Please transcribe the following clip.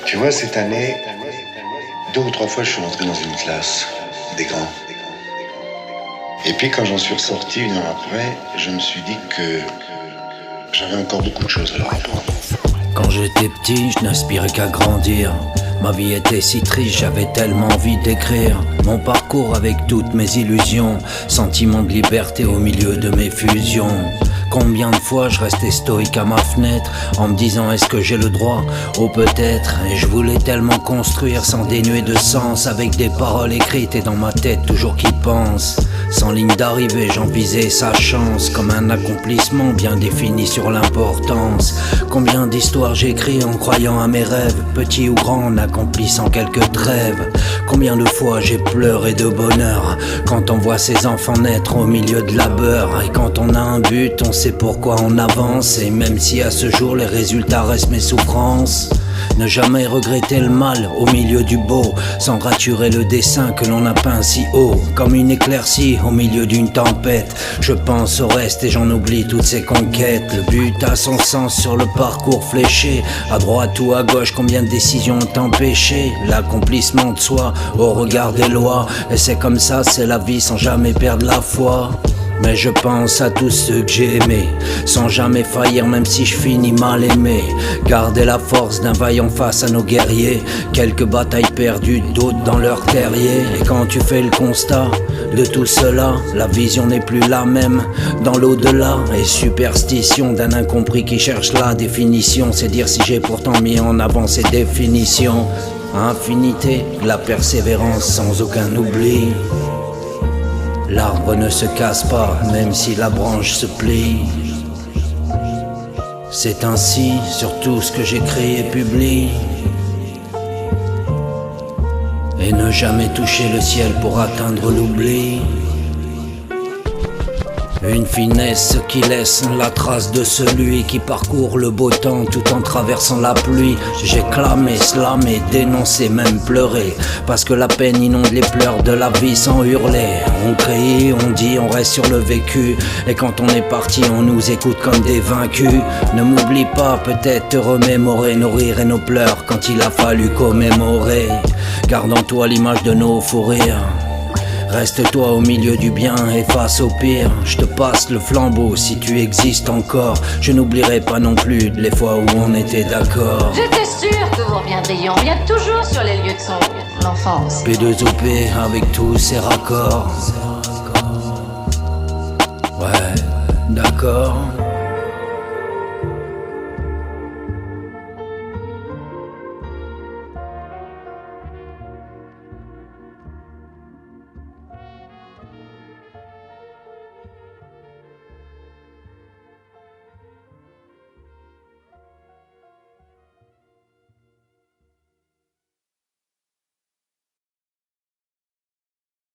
Tu vois, cette année, 2 ou 3 fois, je suis entré dans une classe, des grands. Et puis, quand j'en suis ressorti 1 heure après, je me suis dit que j'avais encore beaucoup de choses à leur apprendre. Quand j'étais petit, je n'aspirais qu'à grandir. Ma vie était si triste, j'avais tellement envie d'écrire mon parcours avec toutes mes illusions, sentiment de liberté au milieu de mes fusions. Combien de fois je restais stoïque à ma fenêtre en me disant est-ce que j'ai le droit? Oh peut-être. Et je voulais tellement construire sans dénuer de sens, avec des paroles écrites et dans ma tête toujours qui pense. Sans ligne d'arrivée j'en visais sa chance, comme un accomplissement bien défini sur l'importance. Combien d'histoires j'écris en croyant à mes rêves, petits ou grands en accomplissant quelques trêves. Combien de fois j'ai pleuré de bonheur quand on voit ses enfants naître au milieu de labeur. Et quand on a un but, on sait pourquoi on avance. Et même si à ce jour les résultats restent mes souffrances, ne jamais regretter le mal au milieu du beau, sans raturer le dessin que l'on a peint si haut. Comme une éclaircie au milieu d'une tempête, je pense au reste et j'en oublie toutes ces conquêtes. Le but a son sens sur le parcours fléché, à droite ou à gauche, combien de décisions ont empêché l'accomplissement de soi au regard des lois. Et c'est comme ça, c'est la vie sans jamais perdre la foi. Mais je pense à tous ceux que j'ai aimés, sans jamais faillir même si je finis mal aimé. Garder la force d'un vaillant face à nos guerriers, quelques batailles perdues, d'autres dans leur terrier. Et quand tu fais le constat de tout cela, la vision n'est plus la même dans l'au-delà. Et superstition d'un incompris qui cherche la définition, c'est dire si j'ai pourtant mis en avant ces définitions. Infinité, la persévérance sans aucun oubli. L'arbre ne se casse pas, même si la branche se plie. C'est ainsi sur tout ce que j'écris et publie. Et ne jamais toucher le ciel pour atteindre l'oubli. Une finesse qui laisse la trace de celui qui parcourt le beau temps tout en traversant la pluie. J'ai clamé, slamé, dénoncé, même pleuré, parce que la peine inonde les pleurs de la vie sans hurler. On crie, on dit, on reste sur le vécu, et quand on est parti on nous écoute comme des vaincus. Ne m'oublie pas, peut-être te remémorer nos rires et nos pleurs quand il a fallu commémorer. Garde en toi l'image de nos fous rires. Reste-toi au milieu du bien et face au pire. Je te passe le flambeau si tu existes encore. Je n'oublierai pas non plus les fois où on était d'accord. J'étais sûre que vous reviendriez, on revient toujours sur les lieux de son enfance. P2OP avec tous ses raccords. Ouais, d'accord.